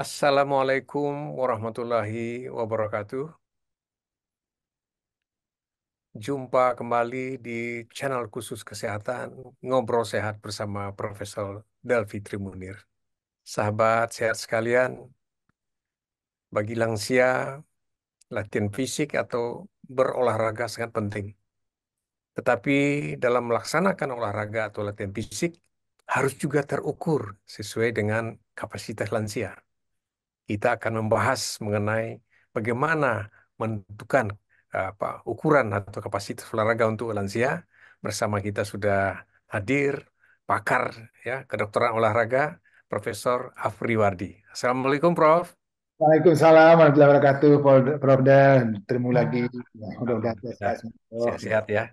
Assalamualaikum warahmatullahi wabarakatuh. Jumpa kembali di channel khusus kesehatan Ngobrol Sehat bersama Profesor Delvi Trimunir. Sahabat sehat sekalian, bagi lansia, latihan fisik atau berolahraga sangat penting. Tetapi dalam melaksanakan olahraga atau latihan fisik harus juga terukur sesuai dengan kapasitas lansia. Kita akan membahas mengenai bagaimana menentukan ukuran atau kapasitas olahraga untuk lansia. Bersama kita sudah hadir pakar ya kedokteran olahraga Profesor Afriwardi. Assalamualaikum Prof. Waalaikumsalam warahmatullahi wabarakatuh, Prof. Dan ketemu lagi. Ya, mudah-mudahan Nah, sehat semua, Prof. Ya, sehat-sehat ya.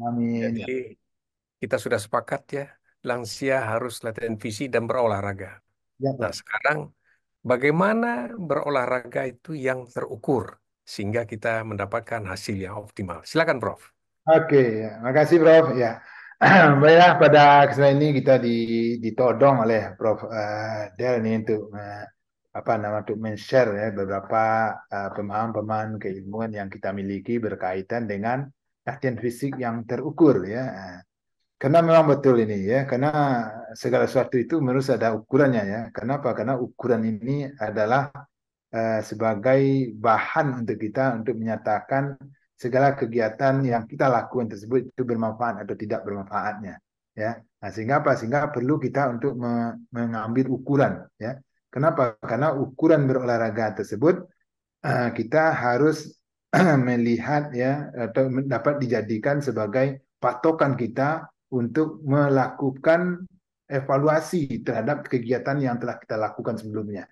amin. Jadi Ya, kita sudah sepakat ya, lansia harus latihan fisik dan berolahraga. ya, Nah, Prof. sekarang bagaimana berolahraga itu yang terukur sehingga kita mendapatkan hasil yang optimal. Silakan, Prof. Oke, ya. Makasih, Prof. Ya, baiklah, pada kesempatan ini kita ditodong oleh Prof. Del nih untuk untuk men-share ya beberapa pemahaman-pemahaman keilmuan yang kita miliki berkaitan dengan latihan fisik yang terukur ya. Karena memang betul ini ya, karena segala sesuatu itu harus ada ukurannya ya. Kenapa? Karena ukuran ini adalah sebagai bahan untuk kita untuk menyatakan segala kegiatan yang kita lakukan tersebut itu bermanfaat atau tidak bermanfaatnya ya. Nah, sehingga apa? Sehingga perlu kita untuk mengambil ukuran ya. Kenapa? Karena ukuran berolahraga tersebut kita harus melihat ya atau dapat dijadikan sebagai patokan kita untuk melakukan evaluasi terhadap kegiatan yang telah kita lakukan sebelumnya.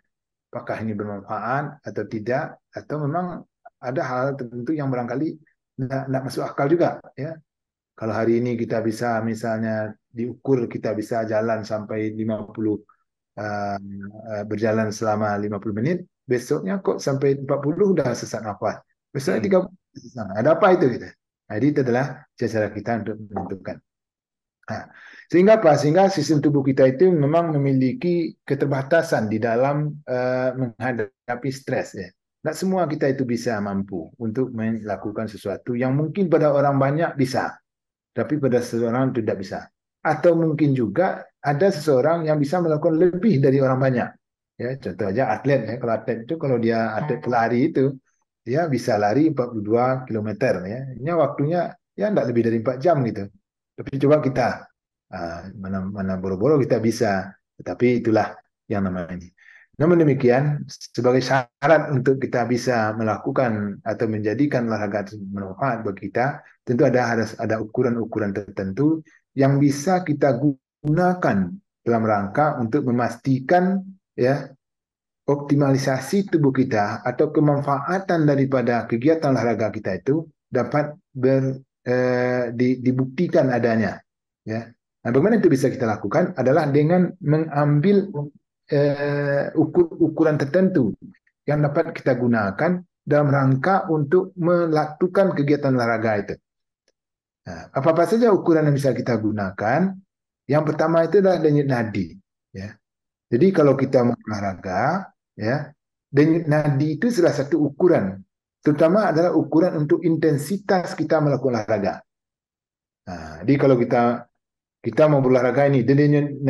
Apakah ini bermanfaat atau tidak, atau memang ada hal tertentu yang barangkali tidak masuk akal juga ya. Kalau hari ini kita bisa misalnya diukur kita bisa jalan sampai 50 berjalan selama 50 menit, besoknya kok sampai 40 udah sesak nafas. Besoknya Hmm. 30 sesak nafas. Ada apa itu gitu? Nah, jadi itu adalah cara kita untuk menentukan. Nah, sehingga apa? Sehingga sistem tubuh kita itu memang memiliki keterbatasan di dalam menghadapi stres ya. Tidak semua kita itu bisa mampu untuk melakukan sesuatu yang mungkin pada orang banyak bisa, tapi pada seseorang tidak bisa. Atau mungkin juga ada seseorang yang bisa melakukan lebih dari orang banyak. Ya, contoh aja atlet ya. Kalau atlet itu kalau dia atlet pelari itu dia bisa lari 42 kilometer ya. Ini waktunya ya tidak lebih dari 4 jam gitu. Tapi coba kita mana boro-boro kita bisa. Tetapi itulah yang namanya ini. Namun demikian, sebagai syarat untuk kita bisa melakukan atau menjadikan olahraga bermanfaat bagi kita, tentu harus ada ukuran-ukuran tertentu yang bisa kita gunakan dalam rangka untuk memastikan ya optimalisasi tubuh kita atau kemanfaatan daripada kegiatan olahraga kita itu dapat dibuktikan adanya ya. Nah, bagaimana itu bisa kita lakukan adalah dengan mengambil ukuran tertentu yang dapat kita gunakan dalam rangka untuk melakukan kegiatan olahraga itu. Nah, apa-apa saja ukuran yang bisa kita gunakan? Yang pertama itu adalah denyut nadi. Ya. Jadi kalau kita mau olahraga, ya, denyut nadi itu salah satu ukuran. Terutama adalah ukuran untuk intensitas kita melakukan olahraga. Nah, jadi kalau kita mau berolahraga ini, denyut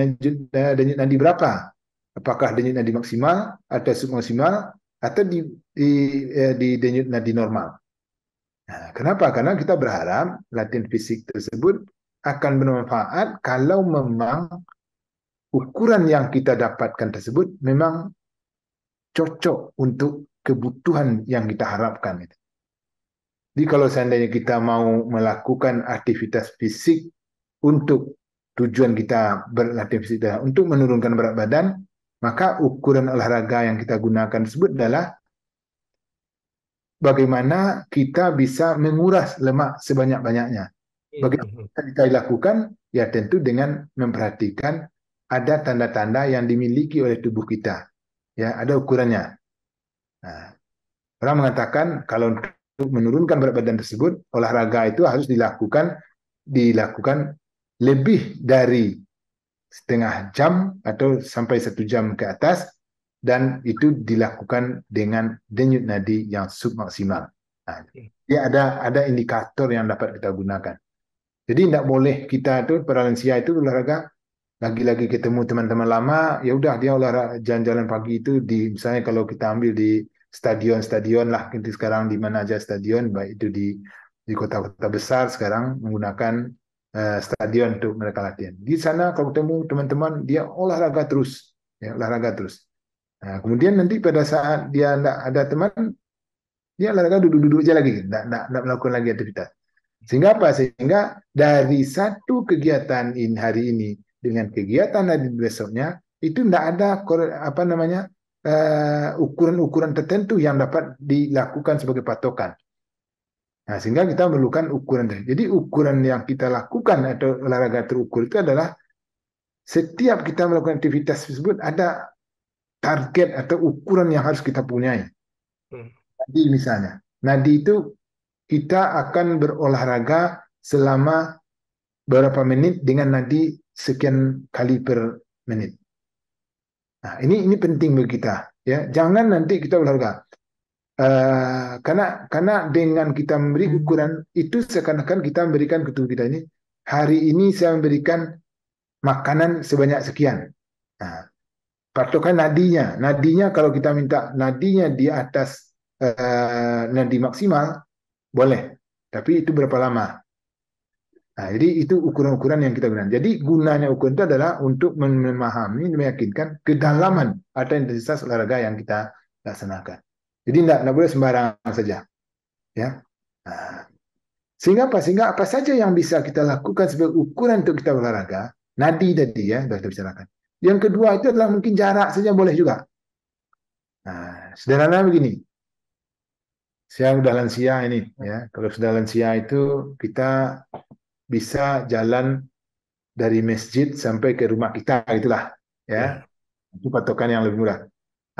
nadi berapa? Apakah denyut nadi maksimal atau submaksimal atau di denyut nadi normal? Nah, kenapa? Karena kita berharap latihan fisik tersebut akan bermanfaat kalau memang ukuran yang kita dapatkan tersebut memang cocok untuk kebutuhan yang kita harapkan. Jadi kalau seandainya kita mau melakukan aktivitas fisik untuk tujuan kita berlatih fisik untuk menurunkan berat badan, maka ukuran olahraga yang kita gunakan tersebut adalah bagaimana kita bisa menguras lemak sebanyak-banyaknya. Bagaimana kita lakukan? Ya tentu dengan memperhatikan ada tanda-tanda yang dimiliki oleh tubuh kita. Ya, ada ukurannya. Nah, orang mengatakan kalau untuk menurunkan berat badan tersebut, olahraga itu harus dilakukan lebih dari setengah jam atau sampai 1 jam ke atas dan itu dilakukan dengan denyut nadi yang submaksimal. Nah, dia ada indikator yang dapat kita gunakan. Jadi tidak boleh kita itu para lansia itu olahraga lagi-lagi ketemu teman-teman lama, ya udah dia olahraga jalan-jalan pagi itu di misalnya kalau kita ambil di stadion-stadion lah, gitu sekarang di mana aja stadion, baik itu di kota-kota besar sekarang menggunakan stadion untuk mereka latihan. Di sana kalau ketemu teman-teman dia olahraga terus, ya olahraga terus. Nah, kemudian nanti pada saat dia tidak ada teman, dia olahraga duduk-duduk aja lagi, tidak melakukan lagi aktivitas. Sehingga apa? Sehingga dari satu kegiatan ini hari ini dengan kegiatan hari besoknya itu tidak ada apa namanya ukuran-ukuran tertentu yang dapat dilakukan sebagai patokan. Nah, sehingga kita memerlukan ukuran. Jadi ukuran yang kita lakukan atau olahraga terukur itu adalah setiap kita melakukan aktivitas tersebut ada target atau ukuran yang harus kita punyai. Nadi misalnya, nadi itu kita akan berolahraga selama berapa menit dengan nadi sekian kali per menit. Nah, ini penting bagi kita, ya. Jangan nanti kita olahraga. Karena dengan kita memberi ukuran itu seakan-akan kita memberikan ke tubuh kita ini hari ini saya memberikan makanan sebanyak sekian. Nah, patokan nadinya kalau kita minta nadinya di atas nadi maksimal boleh, tapi itu berapa lama? Nah, jadi itu ukuran-ukuran yang kita gunakan. Jadi gunanya ukuran itu adalah untuk memahami, meyakinkan kedalaman atau intensitas olahraga yang kita laksanakan. Jadi tidak boleh sembarangan saja, ya. Nah, sehingga apa saja yang bisa kita lakukan sebagai ukuran untuk kita olahraga, nadi tadi ya, sudah kita bicarakan. Yang kedua itu adalah mungkin jarak saja boleh juga. Nah, sederhana begini, saya sudah lansia ini, ya. Kalau sudah lansia itu kita bisa jalan dari masjid sampai ke rumah kita, itulah, ya. Itu patokan yang lebih murah.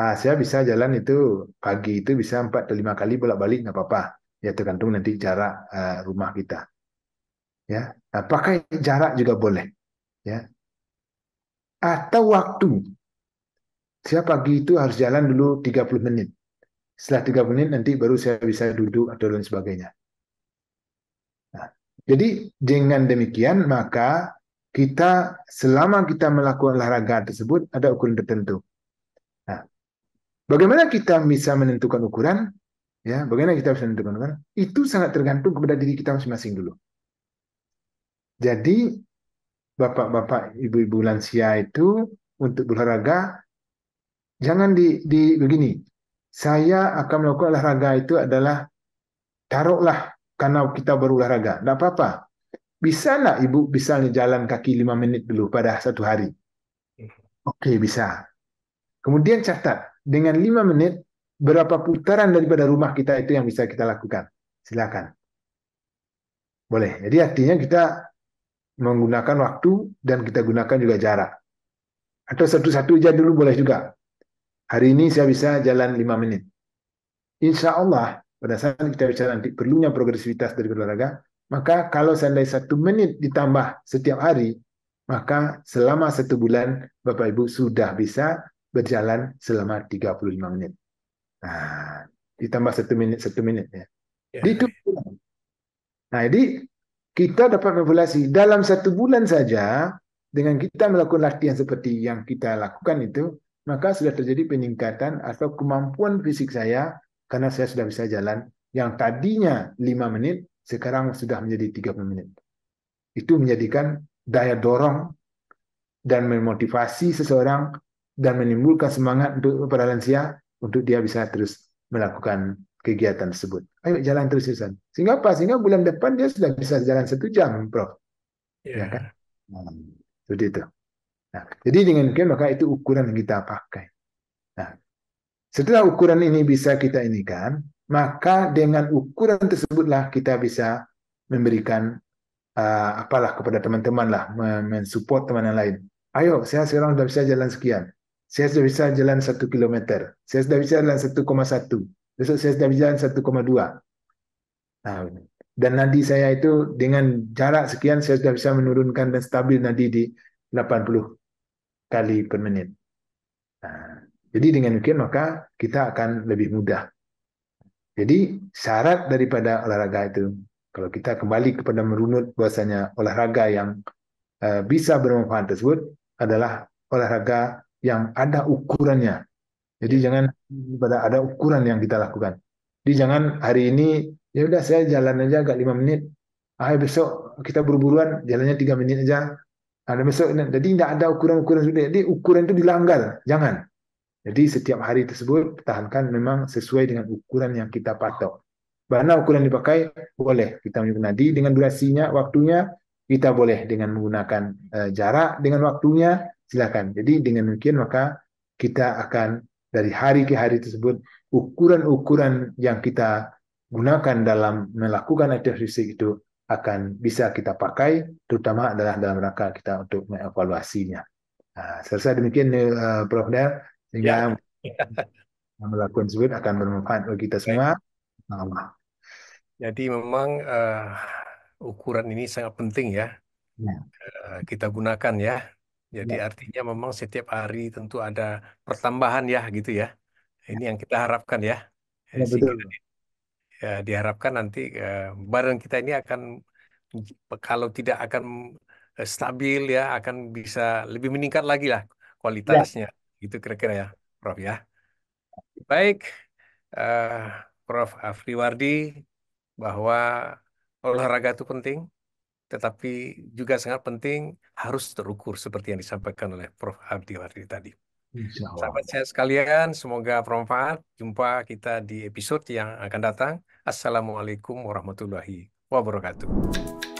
Saya bisa jalan itu pagi itu bisa 4 atau 5 kali bolak-balik nggak apa-apa. Ya tergantung nanti jarak rumah kita. Ya, pakai jarak juga boleh. Ya, atau waktu. Saya pagi itu harus jalan dulu 30 menit. Setelah 30 menit nanti baru saya bisa duduk atau lain sebagainya. Nah, jadi dengan demikian maka kita selama kita melakukan olahraga tersebut ada ukuran tertentu. Nah, bagaimana kita bisa menentukan ukuran? Ya, bagaimana kita bisa menentukan ukuran? Itu sangat tergantung kepada diri kita masing-masing dulu. Jadi bapak-bapak, ibu-ibu lansia itu untuk berolahraga jangan begini. Saya akan melakukan olahraga itu adalah taruhlah karena kita berolahraga. Tidak apa-apa. Bisa nggak ibu misalnya jalan kaki 5 menit dulu pada satu hari? Oke, bisa. Kemudian catat, dengan 5 menit, berapa putaran daripada rumah kita itu yang bisa kita lakukan? Silakan. Boleh. Jadi artinya kita menggunakan waktu dan kita gunakan juga jarak. Atau satu-satu aja dulu boleh juga. Hari ini saya bisa jalan 5 menit. Insya Allah, pada saat kita bicara nanti perlunya progresivitas dari olahraga, maka kalau seandainya 1 menit ditambah setiap hari, maka selama 1 bulan Bapak Ibu sudah bisa berjalan selama 35 menit. Nah, ditambah 1 menit ya. Itu. Nah, jadi kita dapat evaluasi dalam 1 bulan saja dengan kita melakukan latihan seperti yang kita lakukan itu, maka sudah terjadi peningkatan atau kemampuan fisik saya karena saya sudah bisa jalan yang tadinya 5 menit sekarang sudah menjadi 30 menit. Itu menjadikan daya dorong dan memotivasi seseorang dan menimbulkan semangat untuk para lansia untuk dia bisa terus melakukan kegiatan tersebut. Ayo jalan terus-terusan. Sehingga apa? Sehingga bulan depan dia sudah bisa jalan 1 jam, Prof. Ya kan? Seperti itu. Nah, jadi dengan demikian maka itu ukuran yang kita pakai. Nah, setelah ukuran ini bisa kita inikan, maka dengan ukuran tersebutlah kita bisa memberikan apalah kepada teman-teman lah, mensupport teman yang lain. Ayo, saya sekarang sudah bisa jalan sekian. Saya sudah bisa jalan 1 kilometer. Saya sudah bisa jalan 1,1. Besok saya sudah bisa jalan 1,2. Nah, dan nadi saya itu dengan jarak sekian saya sudah bisa menurunkan dan stabil nadi di 80 kali per menit. Nah, Jadi dengan demikian maka kita akan lebih mudah. Jadi syarat daripada olahraga itu, kalau kita kembali kepada merunut bahwasanya olahraga yang bisa bermanfaat tersebut adalah olahraga yang ada ukurannya. Jadi Ya. jangan pada ada ukuran yang kita lakukan. Jadi jangan hari ini ya udah saya jalan aja agak 5 menit. Besok kita buru-buruan jalannya 3 menit aja. Ada besok, jadi tidak ada ukuran-ukuran sudah. Jadi ukuran itu dilanggar, jangan. Jadi setiap hari tersebut pertahankan memang sesuai dengan ukuran yang kita patok. Mana ukuran dipakai? Boleh kita menyebut nadi dengan durasinya, waktunya. Kita boleh dengan menggunakan jarak dengan waktunya. Silakan. Jadi dengan demikian maka kita akan dari hari ke hari tersebut ukuran-ukuran yang kita gunakan dalam melakukan aktivitas fisik itu akan bisa kita pakai, terutama adalah dalam rangka kita untuk mengevaluasinya. Selesai demikian Prof. Del, Ya. sehingga melakukan tersebut akan bermanfaat bagi kita Baik. semua. Allah. Jadi memang ukuran ini sangat penting ya, Ya, kita gunakan ya. Jadi ya, artinya memang setiap hari tentu ada pertambahan ya gitu ya. Ini yang kita harapkan ya. ya, Sehingga betul. diharapkan nanti badan kita ini akan, kalau tidak akan stabil ya, akan bisa lebih meningkat lagi lah Ya, kualitasnya. Itu kira-kira ya, Prof ya. Baik, eh, Prof Afriwardi, bahwa olahraga itu penting, tetapi juga sangat penting harus terukur seperti yang disampaikan oleh Prof Abdiwardi tadi. insya Allah. Sahabat saya sekalian, semoga bermanfaat. Jumpa kita di episode yang akan datang. Assalamualaikum warahmatullahi wabarakatuh.